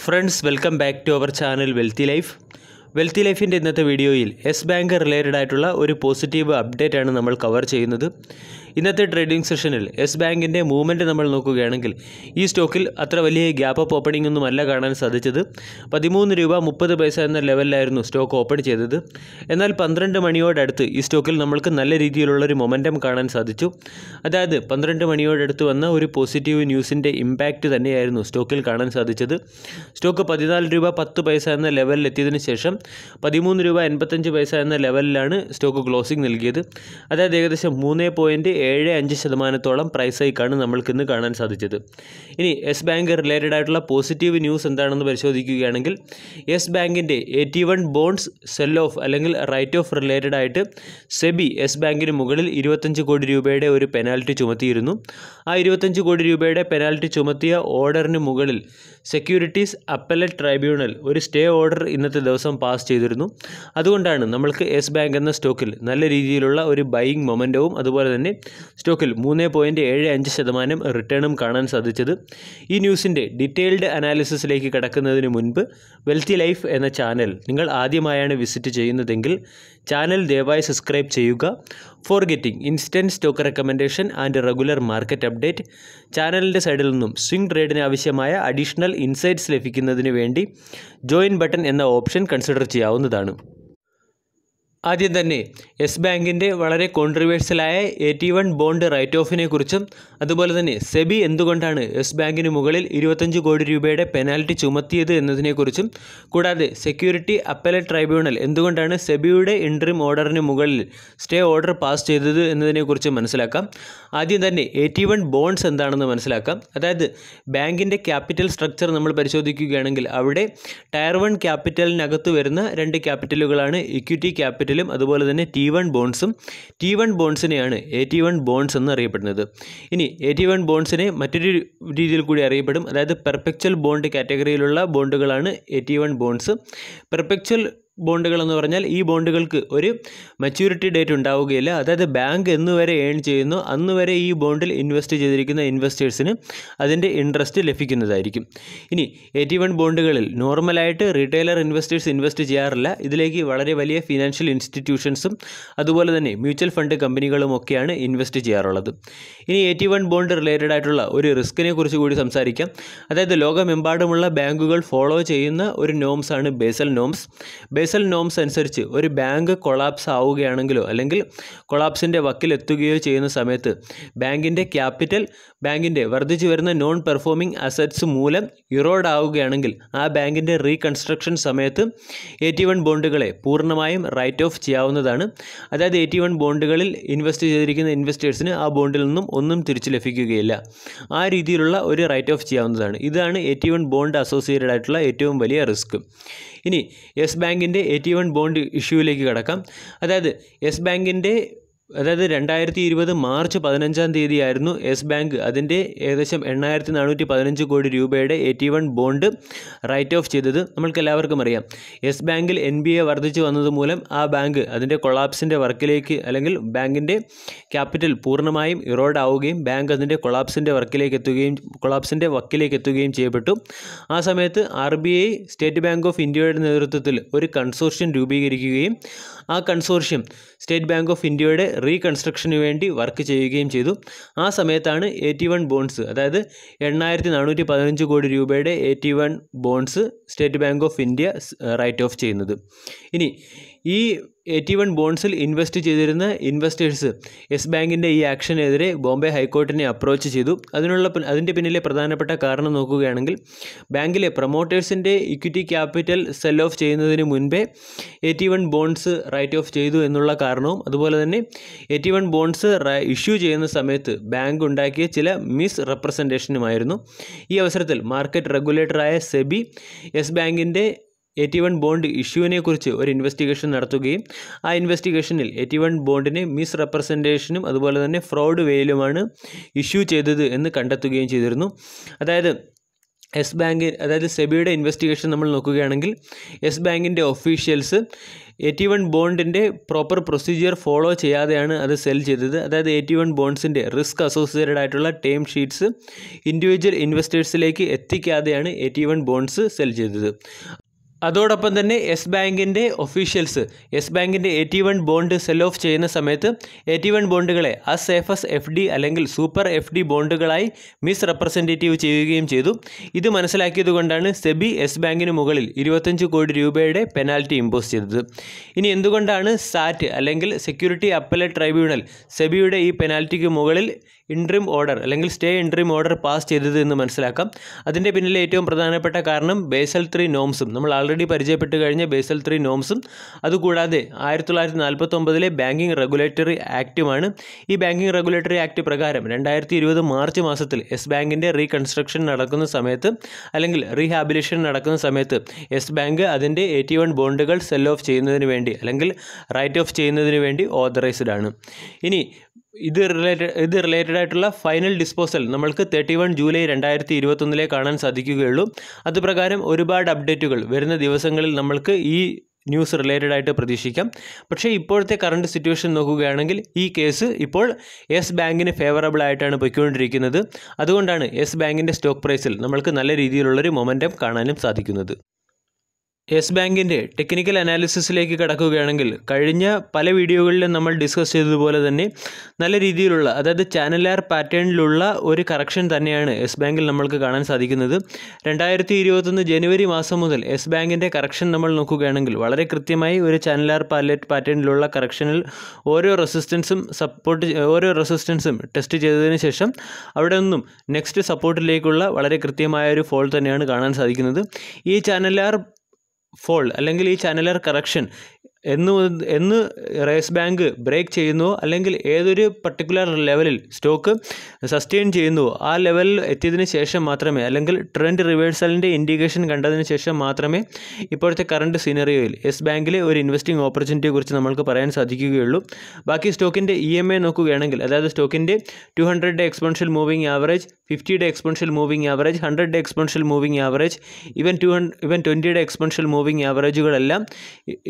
Friends, welcome back to our channel Wealthy Life. Wealthy ലൈഫിൻ്റെ ഇന്നത്തെ വീഡിയോയിൽ യെസ് ബാങ്ക് റിലേറ്റഡ് ആയിട്ടുള്ള ഒരു പോസിറ്റീവ് അപ്ഡേറ്റ് ആണ് നമ്മൾ കവർ ചെയ്യുന്നത്. ഇന്നത്തെ ട്രേഡിംഗ് സെഷനിൽ യെസ് ബാങ്കിൻ്റെ മൂവ്മെൻറ്റ് നമ്മൾ നോക്കുകയാണെങ്കിൽ ഈ സ്റ്റോക്കിൽ അത്ര വലിയ ഗ്യാപ്പ് അപ്പ് ഓപ്പണിംഗ് ഒന്നും അല്ല കാണാൻ സാധിച്ചത്. 13 രൂപ 30 പൈസ എന്ന ലെവലിലായിരുന്നു സ്റ്റോക്ക് ഓപ്പൺ ചെയ്തത്. എന്നാൽ 12 മണിയോടടുത്ത് ഈ സ്റ്റോക്കിൽ നമ്മൾക്ക് നല്ല രീതിയിലുള്ളൊരു മൊമെൻറ്റം കാണാൻ സാധിച്ചു. അതായത് 12 മണിയോടടുത്ത് വന്ന ഒരു പോസിറ്റീവ് ന്യൂസിൻ്റെ ഇമ്പാക്റ്റ് തന്നെയായിരുന്നു സ്റ്റോക്കിൽ കാണാൻ സാധിച്ചത്. സ്റ്റോക്ക് 14 രൂപ 10 പൈസ എന്ന ലെവലിലെത്തിയതിന് ശേഷം 13 രൂപ 85 പൈസ എന്ന ലെവലിലാണ് സ്റ്റോക്ക് ക്ലോസിംഗ് നൽകിയത്. അതായത് ഏകദേശം 3.75% പ്രൈസ് ഹൈക്കാണ് നമ്മൾക്കിന്ന് കാണാൻ സാധിച്ചത്. ഇനി യെസ് ബാങ്ക് റിലേറ്റഡ് ആയിട്ടുള്ള പോസിറ്റീവ് ന്യൂസ് എന്താണെന്ന് പരിശോധിക്കുകയാണെങ്കിൽ യെസ് ബാങ്കിൻ്റെ 81 ബോണ്ട്സ് സെൽ ഓഫ് അല്ലെങ്കിൽ റൈറ്റ് ഓഫ് റിലേറ്റഡ് ആയിട്ട് സെബി യെസ് ബാങ്കിന് മുകളിൽ 25 കോടി രൂപയുടെ ഒരു പെനാൽറ്റി ചുമത്തിയിരുന്നു. ആ 25 കോടി രൂപയുടെ പെനാൽറ്റി ചുമത്തിയ ഓർഡറിന് മുകളിൽ സെക്യൂരിറ്റീസ് അപ്പലറ്റ് ട്രൈബ്യൂണൽ ഒരു സ്റ്റേ ഓർഡർ ഇന്നത്തെ ദിവസം പാസ് ചെയ്തിരുന്നു. അതുകൊണ്ടാണ് നമ്മൾക്ക് യെസ് ബാങ്ക് എന്ന സ്റ്റോക്കിൽ നല്ല രീതിയിലുള്ള ഒരു ബൈയിങ് മൊമെൻറ്റവും അതുപോലെ തന്നെ സ്റ്റോക്കിൽ 3.75% റിട്ടേണും കാണാൻ സാധിച്ചത്. ഈ ന്യൂസിൻ്റെ ഡീറ്റെയിൽഡ് അനാലിസിസിലേക്ക് കടക്കുന്നതിന് മുൻപ് വെൽത്തി ലൈഫ് എന്ന ചാനൽ നിങ്ങൾ ആദ്യമായാണ് വിസിറ്റ് ചെയ്യുന്നതെങ്കിൽ ചാനൽ ദയവായി സബ്സ്ക്രൈബ് ചെയ്യുക. For getting instant stock recommendation and regular market update ചാനലിൻ്റെ സൈഡിൽ നിന്നും സ്വിംഗ് ട്രേഡിന് ആവശ്യമായ അഡീഷണൽ ഇൻസൈറ്റ്സ് ലഭിക്കുന്നതിന് വേണ്ടി ജോയിൻ ബട്ടൺ എന്ന ഓപ്ഷൻ കൺസിഡർ ചെയ്യാവുന്നതാണ്. ആദ്യം തന്നെ യെസ് ബാങ്കിൻ്റെ വളരെ കോൺട്രവേഴ്സ്യലായ 81 ബോണ്ട് റൈറ്റ് ഓഫിനെ കുറിച്ചും അതുപോലെ തന്നെ സെബി എന്തുകൊണ്ടാണ് യെസ് ബാങ്കിന് മുകളിൽ 25 കോടി രൂപയുടെ പെനാൽറ്റി ചുമത്തിയത് എന്നതിനെക്കുറിച്ചും കൂടാതെ സെക്യൂരിറ്റി അപ്പലറ്റ് ട്രൈബ്യൂണൽ എന്തുകൊണ്ടാണ് സെബിയുടെ ഇൻട്രീം ഓർഡറിന് മുകളിൽ സ്റ്റേ ഓർഡർ പാസ് ചെയ്തത് എന്നതിനെക്കുറിച്ച് മനസ്സിലാക്കാം. ആദ്യം തന്നെ 81 ബോണ്ട്സ് എന്താണെന്ന് മനസ്സിലാക്കാം. അതായത് ബാങ്കിൻ്റെ ക്യാപിറ്റൽ സ്ട്രക്ചർ നമ്മൾ പരിശോധിക്കുകയാണെങ്കിൽ അവിടെ ടയർ 1 ക്യാപിറ്റലിനകത്ത് വരുന്ന 2 ക്യാപിറ്റലുകളാണ് ഇക്വിറ്റി ക്യാപിറ്റലും അതുപോലെ തന്നെ T1 ബോണ്ട്സും. T1 ബോണ്ട്സിനെയാണ് 81 ബോണ്ട്സ് എന്ന് അറിയപ്പെടുന്നത്. ഇനി 81 ബോണ്ട്സിനെ മറ്റൊരു രീതിയിൽ കൂടി അറിയപ്പെടും. അതായത് പെർപെക്ച്വൽ ബോണ്ട് കാറ്റഗറിയിലുള്ള ബോണ്ടുകളാണ് 81 ബോണ്ട്സ്. പെർപെക്ച്വൽ ബോണ്ടുകൾ എന്ന് പറഞ്ഞാൽ ഈ ബോണ്ടുകൾക്ക് ഒരു മച്യൂരിറ്റി ഡേറ്റ് ഉണ്ടാവുകയില്ല. അതായത് ബാങ്ക് എന്ന് വരെ ഏൺ ചെയ്യുന്നു അന്ന് വരെ ഈ ബോണ്ടിൽ ഇൻവെസ്റ്റ് ചെയ്തിരിക്കുന്ന ഇൻവെസ്റ്റേഴ്സിന് അതിൻ്റെ ഇൻട്രസ്റ്റ് ലഭിക്കുന്നതായിരിക്കും. ഇനി 81 ബോണ്ടുകളിൽ നോർമലായിട്ട് റീറ്റെയിലർ ഇൻവെസ്റ്റേഴ്സ് ഇൻവെസ്റ്റ് ചെയ്യാറില്ല. ഇതിലേക്ക് വളരെ വലിയ ഫിനാൻഷ്യൽ ഇൻസ്റ്റിറ്റ്യൂഷൻസും അതുപോലെ തന്നെ മ്യൂച്വൽ ഫണ്ട് കമ്പനികളും ഒക്കെയാണ് ഇൻവെസ്റ്റ് ചെയ്യാറുള്ളത്. ഇനി 81 ബോണ്ട് റിലേറ്റഡ് ആയിട്ടുള്ള ഒരു റിസ്കിനെ കുറിച്ച് കൂടി സംസാരിക്കാം. അതായത് ലോകമെമ്പാടുമുള്ള ബാങ്കുകൾ ഫോളോ ചെയ്യുന്ന ഒരു നോംസാണ് ബേസൽ നോംസ്. ബേസൽ നോംസ് അനുസരിച്ച് ഒരു ബാങ്ക് കൊളാപ്സ് ആവുകയാണെങ്കിലോ അല്ലെങ്കിൽ കൊളാപ്സിൻ്റെ വക്കിലെത്തുകയോ ചെയ്യുന്ന സമയത്ത് ബാങ്കിൻ്റെ ക്യാപിറ്റൽ ബാങ്കിൻ്റെ വർദ്ധിച്ചു വരുന്ന നോൺ പെർഫോമിംഗ് അസറ്റ്സ് മൂലം ഇറോഡ് ആവുകയാണെങ്കിൽ ആ ബാങ്കിൻ്റെ റീകൺസ്ട്രക്ഷൻ സമയത്ത് 81 ബോണ്ടുകളെ പൂർണ്ണമായും റൈറ്റ് ഓഫ് ചെയ്യാവുന്നതാണ്. അതായത് 81 ബോണ്ടുകളിൽ ഇൻവെസ്റ്റ് ചെയ്തിരിക്കുന്ന ഇൻവെസ്റ്റേഴ്സിന് ആ ബോണ്ടിൽ നിന്നും ഒന്നും തിരിച്ചു ലഭിക്കുകയില്ല. ആ രീതിയിലുള്ള ഒരു റൈറ്റ് ഓഫ് ചെയ്യാവുന്നതാണ്. ഇതാണ് 81 ബോണ്ട് അസോസിയേറ്റഡ് ആയിട്ടുള്ള ഏറ്റവും വലിയ റിസ്ക്. ഇനി യെസ് ബാങ്കിൻ്റെ 81 ബോണ്ട് ഇഷ്യൂവിലേക്ക് കടക്കാം. അതായത് യെസ് ബാങ്കിൻ്റെ 2020 മാർച്ച് 15 ആയിരുന്നു യെസ് ബാങ്ക് അതിൻ്റെ ഏകദേശം 8,415 കോടി രൂപയുടെ 81 ബോണ്ട് റൈറ്റ് ഓഫ് ചെയ്തത്. നമ്മൾക്കെല്ലാവർക്കും അറിയാം യെസ് ബാങ്കിൽ NPA വർദ്ധിച്ചു വന്നത് മൂലം ആ ബാങ്ക് അതിൻ്റെ കൊളാപ്സിൻ്റെ വർക്കിലേക്ക് അല്ലെങ്കിൽ ബാങ്കിൻ്റെ ക്യാപിറ്റൽ പൂർണ്ണമായും ഇറോഡ് ആവുകയും ബാങ്ക് അതിൻ്റെ കൊളാപ്സിൻ്റെ വക്കിലേക്ക് എത്തുകയും ചെയ്യപ്പെട്ടു. ആ സമയത്ത് RBI സ്റ്റേറ്റ് ബാങ്ക് ഓഫ് ഇന്ത്യയുടെ നേതൃത്വത്തിൽ ഒരു കൺസോർഷ്യം രൂപീകരിക്കുകയും ആ കൺസോർഷ്യം സ്റ്റേറ്റ് ബാങ്ക് ഓഫ് ഇന്ത്യയുടെ റീകൺസ്ട്രക്ഷന് വേണ്ടി വർക്ക് ചെയ്യുകയും ചെയ്തു. ആ സമയത്താണ് 81 ബോണ്ട്സ് അതായത് 8,415 കോടി രൂപയുടെ 81 bonds State Bank of India write off ചെയ്യുന്നത്. ഇനി ഈ 81 ബോണ്ട്സിൽ ഇൻവെസ്റ്റ് ചെയ്തിരുന്ന ഇൻവെസ്റ്റേഴ്സ് യെസ് ബാങ്കിൻ്റെ ഈ ആക്ഷനെതിരെ ബോംബെ ഹൈക്കോർട്ടിനെ അപ്രോച്ച് ചെയ്തു. അതിൻ്റെ പിന്നിലെ പ്രധാനപ്പെട്ട കാരണം നോക്കുകയാണെങ്കിൽ ബാങ്കിലെ പ്രൊമോട്ടേഴ്സിൻ്റെ ഇക്വിറ്റി ക്യാപിറ്റൽ സെൽ ഓഫ് ചെയ്യുന്നതിന് മുൻപേ 81 ബോണ്ട്സ് റൈറ്റ് ഓഫ് ചെയ്തു എന്നുള്ള കാരണവും അതുപോലെ തന്നെ 81 ബോണ്ട്സ് ഇഷ്യൂ ചെയ്യുന്ന സമയത്ത് ബാങ്ക് ഉണ്ടാക്കിയ ചില മിസ് റെപ്രസെൻറ്റേഷനുമായിരുന്നു. ഈ അവസരത്തിൽ മാർക്കറ്റ് റെഗുലേറ്ററായ സെബി യെസ് ബാങ്കിൻ്റെ 81 ബോണ്ട് ഇഷ്യൂവിനെ കുറിച്ച് ഒരു ഇൻവെസ്റ്റിഗേഷൻ നടത്തുകയും ആ ഇൻവെസ്റ്റിഗേഷനിൽ 81 ബോണ്ടിനെ മിസ് റെപ്രസെൻറ്റേഷനും അതുപോലെ തന്നെ ഫ്രോഡ് വേയിലുമാണ് ഇഷ്യൂ ചെയ്തത് എന്ന് കണ്ടെത്തുകയും ചെയ്തിരുന്നു. അതായത് യെസ് ബാങ്ക് അതായത് സെബിയുടെ ഇൻവെസ്റ്റിഗേഷൻ നമ്മൾ നോക്കുകയാണെങ്കിൽ യെസ് ബാങ്കിൻ്റെ ഒഫീഷ്യൽസ് 81 ബോണ്ടിൻ്റെ പ്രോപ്പർ പ്രൊസീജിയർ ഫോളോ ചെയ്യാതെയാണ് അത് സെൽ ചെയ്തത്. അതായത് 81 ബോണ്ട്സിൻ്റെ റിസ്ക് അസോസിയേറ്റഡ് ആയിട്ടുള്ള ടേം ഷീറ്റ്സ് ഇൻഡിവിജ്വൽ ഇൻവെസ്റ്റേഴ്സിലേക്ക് എത്തിക്കാതെയാണ് 81 ബോണ്ട്സ് സെൽ ചെയ്തത്. അതോടൊപ്പം തന്നെ യെസ് ബാങ്കിൻ്റെ ഒഫീഷ്യൽസ് യെസ് ബാങ്കിൻ്റെ 81 ബോണ്ട് സെൽ ഓഫ് ചെയ്യുന്ന സമയത്ത് 81 ബോണ്ടുകളെ as safe S F D അല്ലെങ്കിൽ സൂപ്പർ എഫ് ഡി ബോണ്ടുകളായി മിസ് റെപ്രസെൻറ്റേറ്റീവ് ചെയ്യുകയും ചെയ്തു. ഇത് മനസ്സിലാക്കിയത് കൊണ്ടാണ് സെബി യെസ് ബാങ്കിന് മുകളിൽ 25 കോടി രൂപയുടെ പെനാൽറ്റി ഇമ്പോസ് ചെയ്തത്. ഇനി എന്തുകൊണ്ടാണ് സാറ്റ് അല്ലെങ്കിൽ സെക്യൂരിറ്റി അപ്പലേറ്റ് ട്രൈബ്യൂണൽ സെബിയുടെ ഈ പെനാൽറ്റിക്ക് മുകളിൽ ഇൻട്രീം ഓർഡർ അല്ലെങ്കിൽ സ്റ്റേ ഇൻട്രീം ഓർഡർ പാസ് ചെയ്തത് എന്ന് മനസ്സിലാക്കാം. അതിൻ്റെ പിന്നിലെ ഏറ്റവും പ്രധാനപ്പെട്ട കാരണം ബേസൽ 3 നോംസും നമ്മൾ ആൾറെഡി പരിചയപ്പെട്ട് കഴിഞ്ഞ ബേസൽ 3 നോംസും അതുകൂടാതെ 1949 ബാങ്കിങ് റെഗുലേറ്ററി ആക്റ്റുമാണ്. ഈ ബാങ്കിങ് റെഗുലേറ്ററി ആക്ട് പ്രകാരം 2020 മാർച്ച് മാസത്തിൽ യെസ് ബാങ്കിൻ്റെ റീകൺസ്ട്രക്ഷൻ നടക്കുന്ന സമയത്ത് അല്ലെങ്കിൽ റീഹാബിലിറ്റേഷൻ നടക്കുന്ന സമയത്ത് യെസ് ബാങ്ക് അതിൻ്റെ 81 ബോണ്ടുകൾ സെൽ ഓഫ് ചെയ്യുന്നതിന് വേണ്ടി അല്ലെങ്കിൽ റൈറ്റ് ഓഫ് ചെയ്യുന്നതിന് വേണ്ടി ഓതറൈസ്ഡ് ആണ്. ഇനി ഇത് റിലേറ്റഡ് ആയിട്ടുള്ള ഫൈനൽ ഡിസ്പോസൽ നമ്മൾക്ക് 31 ജൂലൈ 2021 കാണാൻ സാധിക്കുകയുള്ളൂ. അതുപ്രകാരം ഒരുപാട് അപ്ഡേറ്റുകൾ വരുന്ന ദിവസങ്ങളിൽ നമ്മൾക്ക് ഈ ന്യൂസ് റിലേറ്റഡ് ആയിട്ട് പ്രതീക്ഷിക്കാം. പക്ഷേ ഇപ്പോഴത്തെ കറണ്ട് സിറ്റുവേഷൻ നോക്കുകയാണെങ്കിൽ ഈ കേസ് ഇപ്പോൾ യെസ് ബാങ്കിന് ഫേവറബിൾ ആയിട്ടാണ് പോയിക്കൊണ്ടിരിക്കുന്നത്. അതുകൊണ്ടാണ് യെസ് ബാങ്കിൻ്റെ സ്റ്റോക്ക് പ്രൈസിൽ നമ്മൾക്ക് നല്ല രീതിയിലുള്ളൊരു മൊമെൻറ്റം കാണാനും സാധിക്കുന്നത്. യെസ് ബാങ്കിൻ്റെ ടെക്നിക്കൽ അനാലിസിസിലേക്ക് കടക്കുകയാണെങ്കിൽ കഴിഞ്ഞ പല വീഡിയോകളിലും നമ്മൾ ഡിസ്കസ് ചെയ്തതുപോലെ തന്നെ നല്ല രീതിയിലുള്ള അതായത് ചാനലാർ പാറ്റേണിലുള്ള ഒരു കറക്ഷൻ തന്നെയാണ് യെസ് ബാങ്കിൽ നമ്മൾക്ക് കാണാൻ സാധിക്കുന്നത്. 2021 ജനുവരി മാസം മുതൽ യെസ് ബാങ്കിൻ്റെ കറക്ഷൻ നമ്മൾ നോക്കുകയാണെങ്കിൽ വളരെ കൃത്യമായി ഒരു ചാനലാർ പാറ്റേണിലുള്ള കറക്ഷനിൽ ഓരോ റെസിസ്റ്റൻസും ടെസ്റ്റ് ചെയ്തതിന് ശേഷം അവിടെ നിന്നും നെക്സ്റ്റ് സപ്പോർട്ടിലേക്കുള്ള വളരെ കൃത്യമായ ഒരു ഫോൾ തന്നെയാണ് കാണാൻ സാധിക്കുന്നത്. ഈ ചാനലാർ ഫോൾ അല്ലെങ്കിൽ ഈ ചാനലർ കറക്ഷൻ എന്ന് യെസ് ബാങ്ക് ബ്രേക്ക് ചെയ്യുന്നുവോ അല്ലെങ്കിൽ ഏതൊരു പർട്ടിക്കുലർ ലെവലിൽ സ്റ്റോക്ക് സസ്റ്റെയിൻ ചെയ്യുന്നുവോ ആ ലെവലിൽ എത്തിയതിന് ശേഷം മാത്രമേ അല്ലെങ്കിൽ ട്രെൻഡ് റിവേഴ്സലിൻ്റെ ഇൻഡിക്കേഷൻ കണ്ടതിന് ശേഷം മാത്രമേ ഇപ്പോഴത്തെ കറണ്ട് സിനറിയോയിൽ യെസ് ബാങ്കിലെ ഒരു ഇൻവെസ്റ്റിംഗ് ഓപ്പർച്യൂണിറ്റിയെക്കുറിച്ച് നമ്മൾക്ക് പറയാൻ സാധിക്കുകയുള്ളൂ. ബാക്കി സ്റ്റോക്കിൻ്റെ EMA നോക്കുകയാണെങ്കിൽ അതായത് സ്റ്റോക്കിൻ്റെ 200-ഡേ exponential moving average, 50-ഡേ exponential moving average, 100-ഡേ exponential moving average, ഇവൻ 20-ഡേ എക്സ്പോണൻഷ്യൽ മൂവിംഗ് ആവറേജുകളെല്ലാം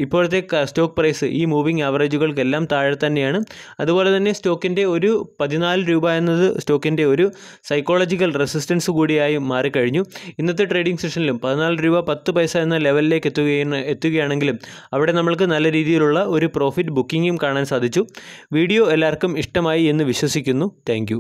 ഇപ്പോഴത്തെ സ്റ്റോക്ക് പ്രൈസ് ഈ മൂവിംഗ് ആവറേജുകൾക്കെല്ലാം താഴെ തന്നെയാണ്. അതുപോലെ തന്നെ സ്റ്റോക്കിൻ്റെ ഒരു 14 രൂപ എന്നത് സ്റ്റോക്കിൻ്റെ ഒരു സൈക്കോളജിക്കൽ റെസിസ്റ്റൻസ് കൂടിയായി മാറിക്കഴിഞ്ഞു. ഇന്നത്തെ ട്രേഡിംഗ് സെഷനിലും 14 രൂപ 10 പൈസ എന്ന ലെവലിലേക്ക് എത്തുകയാണെങ്കിലും അവിടെ നമ്മൾക്ക് നല്ല രീതിയിലുള്ള ഒരു പ്രോഫിറ്റ് ബുക്കിങ്ങും കാണാൻ സാധിച്ചു. വീഡിയോ എല്ലാവർക്കും ഇഷ്ടമായി എന്ന് വിശ്വസിക്കുന്നു. താങ്ക്